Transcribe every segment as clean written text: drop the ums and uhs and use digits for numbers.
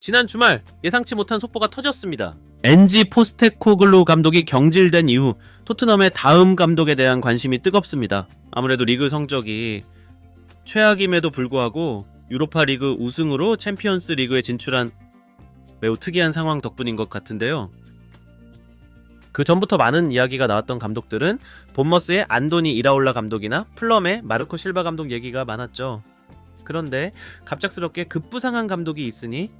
지난 주말 예상치 못한 속보가 터졌습니다. 엔지 포스테코글루 감독이 경질된 이후 토트넘의 다음 감독에 대한 관심이 뜨겁습니다. 아무래도 리그 성적이 최악임에도 불구하고 유로파 리그 우승으로 챔피언스 리그에 진출한 매우 특이한 상황 덕분인 것 같은데요. 그 전부터 많은 이야기가 나왔던 감독들은 본머스의 안도니 이라올라 감독이나 플럼의 마르코 실바 감독 얘기가 많았죠. 그런데 갑작스럽게 급부상한 감독이 있으니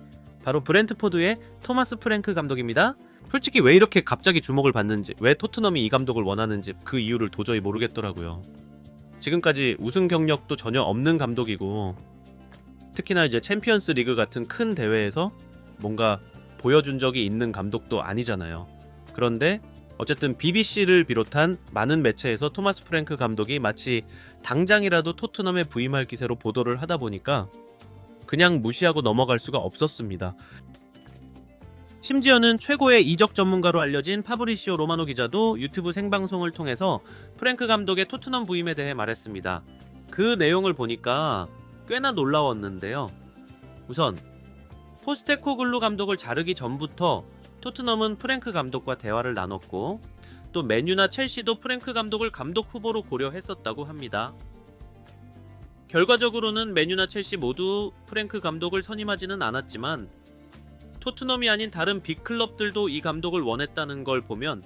바로 브렌트포드의 토마스 프랭크 감독입니다. 솔직히 왜 이렇게 갑자기 주목을 받는지, 왜 토트넘이 이 감독을 원하는지 그 이유를 도저히 모르겠더라고요. 지금까지 우승 경력도 전혀 없는 감독이고, 특히나 이제 챔피언스 리그 같은 큰 대회에서 뭔가 보여준 적이 있는 감독도 아니잖아요. 그런데 어쨌든 BBC를 비롯한 많은 매체에서 토마스 프랭크 감독이 마치 당장이라도 토트넘에 부임할 기세로 보도를 하다 보니까 그냥 무시하고 넘어갈 수가 없었습니다. 심지어는 최고의 이적 전문가로 알려진 파브리시오 로마노 기자도 유튜브 생방송을 통해서 프랭크 감독의 토트넘 부임에 대해 말했습니다. 그 내용을 보니까 꽤나 놀라웠는데요. 우선 포스테코글루 감독을 자르기 전부터 토트넘은 프랭크 감독과 대화를 나눴고, 또 맨유나 첼시도 프랭크 감독을 감독 후보로 고려했었다고 합니다. 결과적으로는 맨유나 첼시 모두 프랭크 감독을 선임하지는 않았지만 토트넘이 아닌 다른 빅클럽들도 이 감독을 원했다는 걸 보면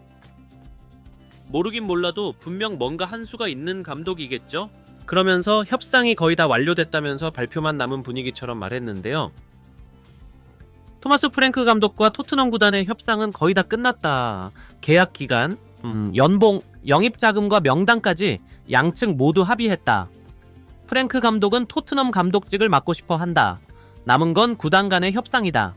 모르긴 몰라도 분명 뭔가 한 수가 있는 감독이겠죠? 그러면서 협상이 거의 다 완료됐다면서 발표만 남은 분위기처럼 말했는데요. 토마스 프랭크 감독과 토트넘 구단의 협상은 거의 다 끝났다. 계약 기간, 연봉, 영입자금과 명단까지 양측 모두 합의했다. 프랭크 감독은 토트넘 감독직을 맡고 싶어 한다. 남은 건 구단 간의 협상이다.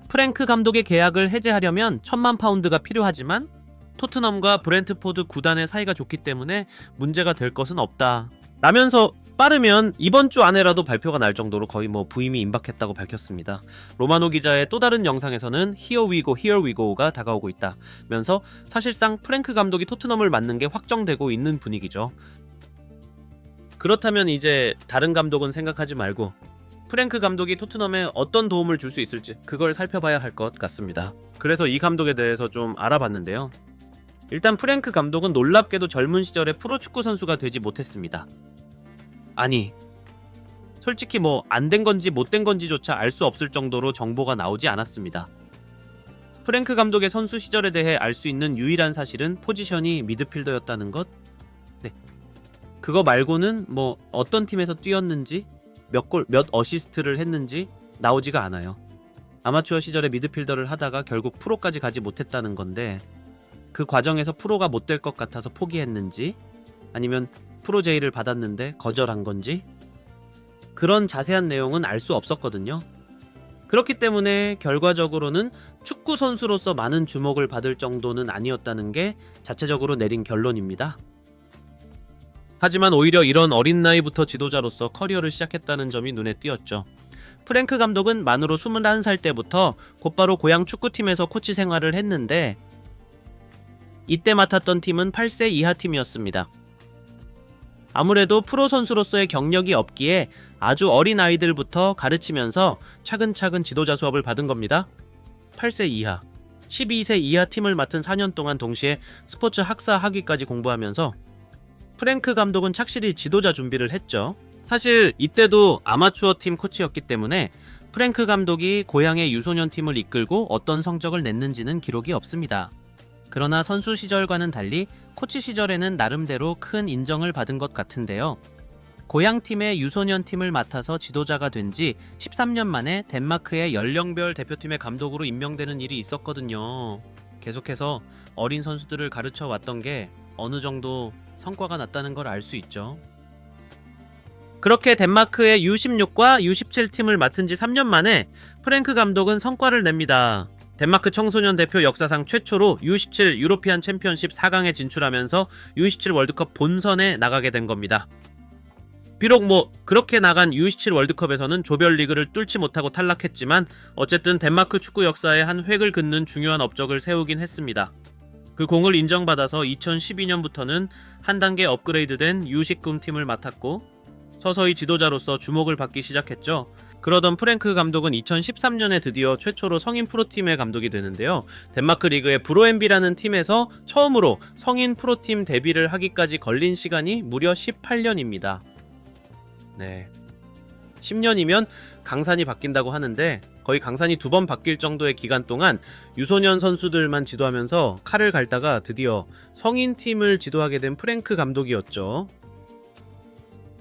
프랭크 감독의 계약을 해제하려면 1,000만 파운드가 필요하지만 토트넘과 브렌트포드 구단의 사이가 좋기 때문에 문제가 될 것은 없다. 라면서 빠르면 이번 주 안에라도 발표가 날 정도로 거의 부임이 임박했다고 밝혔습니다. 로마노 기자의 또 다른 영상에서는 Here we go, here we go가 다가오고 있다 면서 사실상 프랭크 감독이 토트넘을 맡는 게 확정되고 있는 분위기죠. 그렇다면 이제 다른 감독은 생각하지 말고 프랭크 감독이 토트넘에 어떤 도움을 줄 수 있을지 그걸 살펴봐야 할 것 같습니다. 그래서 이 감독에 대해서 좀 알아봤는데요. 일단 프랭크 감독은 놀랍게도 젊은 시절에 프로축구 선수가 되지 못했습니다. 아니, 솔직히 안 된 건지 못 된 건지조차 알 수 없을 정도로 정보가 나오지 않았습니다. 프랭크 감독의 선수 시절에 대해 알 수 있는 유일한 사실은 포지션이 미드필더였다는 것? 네. 그거 말고는 어떤 팀에서 뛰었는지, 몇 골, 몇 어시스트를 했는지 나오지가 않아요. 아마추어 시절에 미드필더를 하다가 결국 프로까지 가지 못했다는 건데, 그 과정에서 프로가 못 될 것 같아서 포기했는지, 아니면 프로 제의를 받았는데 거절한 건지, 그런 자세한 내용은 알 수 없었거든요. 그렇기 때문에 결과적으로는 축구 선수로서 많은 주목을 받을 정도는 아니었다는 게 자체적으로 내린 결론입니다. 하지만 오히려 이런 어린 나이부터 지도자로서 커리어를 시작했다는 점이 눈에 띄었죠. 프랭크 감독은 만으로 21살 때부터 곧바로 고향 축구팀에서 코치 생활을 했는데, 이때 맡았던 팀은 8세 이하 팀이었습니다. 아무래도 프로 선수로서의 경력이 없기에 아주 어린 아이들부터 가르치면서 차근차근 지도자 수업을 받은 겁니다. 8세 이하, 12세 이하 팀을 맡은 4년 동안 동시에 스포츠 학사 학위까지 공부하면서 프랭크 감독은 착실히 지도자 준비를 했죠. 사실 이때도 아마추어 팀 코치였기 때문에 프랭크 감독이 고향의 유소년 팀을 이끌고 어떤 성적을 냈는지는 기록이 없습니다. 그러나 선수 시절과는 달리 코치 시절에는 나름대로 큰 인정을 받은 것 같은데요. 고향팀의 유소년 팀을 맡아서 지도자가 된 지 13년 만에 덴마크의 연령별 대표팀의 감독으로 임명되는 일이 있었거든요. 계속해서 어린 선수들을 가르쳐 왔던 게 어느 정도 성과가 났다는 걸 알 수 있죠. 그렇게 덴마크의 U16과 U17 팀을 맡은 지 3년 만에 프랭크 감독은 성과를 냅니다. 덴마크 청소년 대표 역사상 최초로 U17 유로피안 챔피언십 4강에 진출하면서 U17 월드컵 본선에 나가게 된 겁니다. 비록 그렇게 나간 U17 월드컵에서는 조별리그를 뚫지 못하고 탈락했지만 어쨌든 덴마크 축구 역사에 한 획을 긋는 중요한 업적을 세우긴 했습니다. 그 공을 인정받아서 2012년부터는 한 단계 업그레이드된 U19 팀을 맡았고 서서히 지도자로서 주목을 받기 시작했죠. 그러던 프랭크 감독은 2013년에 드디어 최초로 성인 프로팀의 감독이 되는데요. 덴마크 리그의 브로엠비라는 팀에서 처음으로 성인 프로팀 데뷔를 하기까지 걸린 시간이 무려 18년입니다. 네, 10년이면 강산이 바뀐다고 하는데 거의 강산이 2번 바뀔 정도의 기간 동안 유소년 선수들만 지도하면서 칼을 갈다가 드디어 성인팀을 지도하게 된 프랭크 감독이었죠.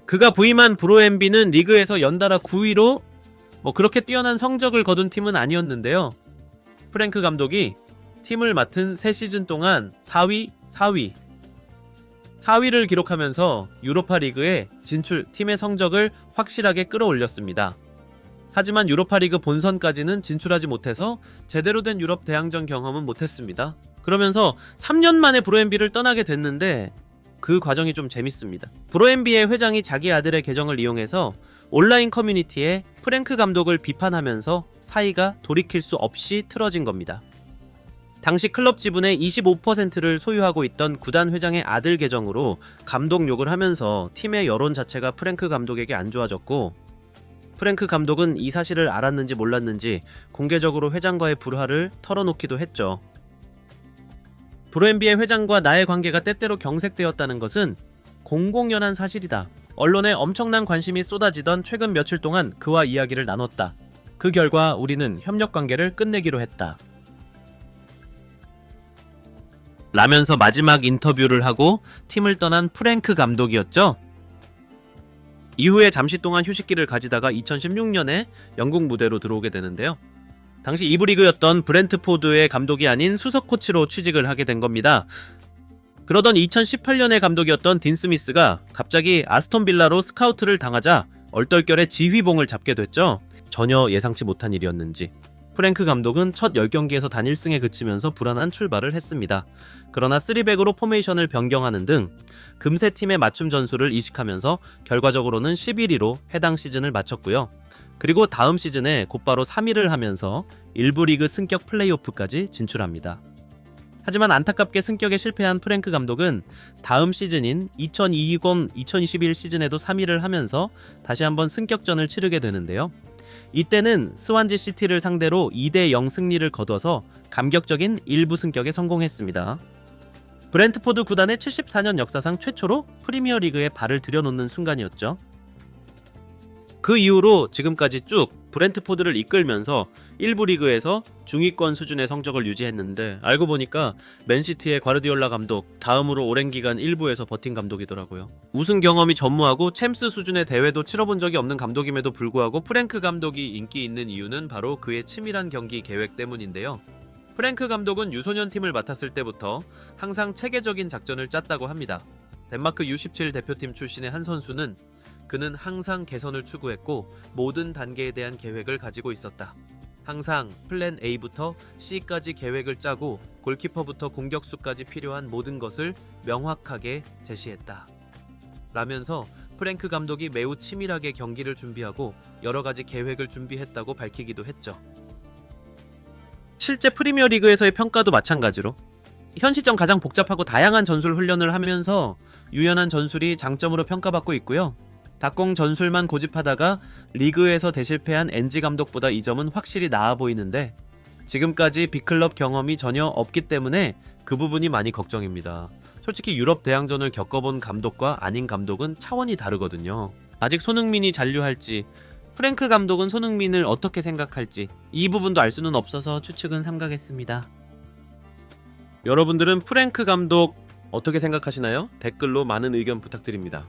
그가 부임한 브로엠비는 리그에서 연달아 9위로 그렇게 뛰어난 성적을 거둔 팀은 아니었는데요. 프랭크 감독이 팀을 맡은 3시즌 동안 4위를 기록하면서 유로파 리그에 진출, 팀의 성적을 확실하게 끌어올렸습니다. 하지만 유로파 리그 본선까지는 진출하지 못해서 제대로 된 유럽 대항전 경험은 못했습니다. 그러면서 3년 만에 브로엠비를 떠나게 됐는데 그 과정이 좀 재밌습니다. 브로엠비의 회장이 자기 아들의 계정을 이용해서 온라인 커뮤니티에 프랭크 감독을 비판하면서 사이가 돌이킬 수 없이 틀어진 겁니다. 당시 클럽 지분의 25%를 소유하고 있던 구단 회장의 아들 계정으로 감독 욕을 하면서 팀의 여론 자체가 프랭크 감독에게 안 좋아졌고, 프랭크 감독은 이 사실을 알았는지 몰랐는지 공개적으로 회장과의 불화를 털어놓기도 했죠. 브로엠비의 회장과 나의 관계가 때때로 경색되었다는 것은 공공연한 사실이다. 언론에 엄청난 관심이 쏟아지던 최근 며칠 동안 그와 이야기를 나눴다. 그 결과 우리는 협력 관계를 끝내기로 했다. 라면서 마지막 인터뷰를 하고 팀을 떠난 프랭크 감독이었죠. 이후에 잠시 동안 휴식기를 가지다가 2016년에 영국 무대로 들어오게 되는데요. 당시 2부 리그였던 브렌트포드의 감독이 아닌 수석 코치로 취직을 하게 된 겁니다. 그러던 2018년에 감독이었던 딘 스미스가 갑자기 아스톤 빌라로 스카우트를 당하자 얼떨결에 지휘봉을 잡게 됐죠. 전혀 예상치 못한 일이었는지 프랭크 감독은 첫 10경기에서 단 1승에 그치면서 불안한 출발을 했습니다. 그러나 3백으로 포메이션을 변경하는 등 금세 팀의 맞춤 전술을 이식하면서 결과적으로는 11위로 해당 시즌을 마쳤고요. 그리고 다음 시즌에 곧바로 3위를 하면서 일부 리그 승격 플레이오프까지 진출합니다. 하지만 안타깝게 승격에 실패한 프랭크 감독은 다음 시즌인 2020-2021 시즌에도 3위를 하면서 다시 한번 승격전을 치르게 되는데요. 이때는 스완지 시티를 상대로 2대0 승리를 거둬서 감격적인 1부 승격에 성공했습니다. 브렌트포드 구단의 74년 역사상 최초로 프리미어리그에 발을 들여놓는 순간이었죠. 그 이후로 지금까지 쭉 브렌트포드를 이끌면서 1부 리그에서 중위권 수준의 성적을 유지했는데 알고 보니까 맨시티의 과르디올라 감독 다음으로 오랜 기간 1부에서 버틴 감독이더라고요. 우승 경험이 전무하고 챔스 수준의 대회도 치러본 적이 없는 감독임에도 불구하고 프랭크 감독이 인기 있는 이유는 바로 그의 치밀한 경기 계획 때문인데요. 프랭크 감독은 유소년 팀을 맡았을 때부터 항상 체계적인 작전을 짰다고 합니다. 덴마크 U17 대표팀 출신의 한 선수는 그는 항상 개선을 추구했고 모든 단계에 대한 계획을 가지고 있었다. 항상 플랜 A부터 C까지 계획을 짜고 골키퍼부터 공격수까지 필요한 모든 것을 명확하게 제시했다. 라면서 프랭크 감독이 매우 치밀하게 경기를 준비하고 여러 가지 계획을 준비했다고 밝히기도 했죠. 실제 프리미어리그에서의 평가도 마찬가지로 현 시점 가장 복잡하고 다양한 전술 훈련을 하면서 유연한 전술이 장점으로 평가받고 있고요. 닭공 전술만 고집하다가 리그에서 대실패한 엔지 감독보다 이 점은 확실히 나아 보이는데 지금까지 빅클럽 경험이 전혀 없기 때문에 그 부분이 많이 걱정입니다. 솔직히 유럽 대항전을 겪어본 감독과 아닌 감독은 차원이 다르거든요. 아직 손흥민이 잔류할지, 프랭크 감독은 손흥민을 어떻게 생각할지 이 부분도 알 수는 없어서 추측은 삼가겠습니다. 여러분들은 프랭크 감독 어떻게 생각하시나요? 댓글로 많은 의견 부탁드립니다.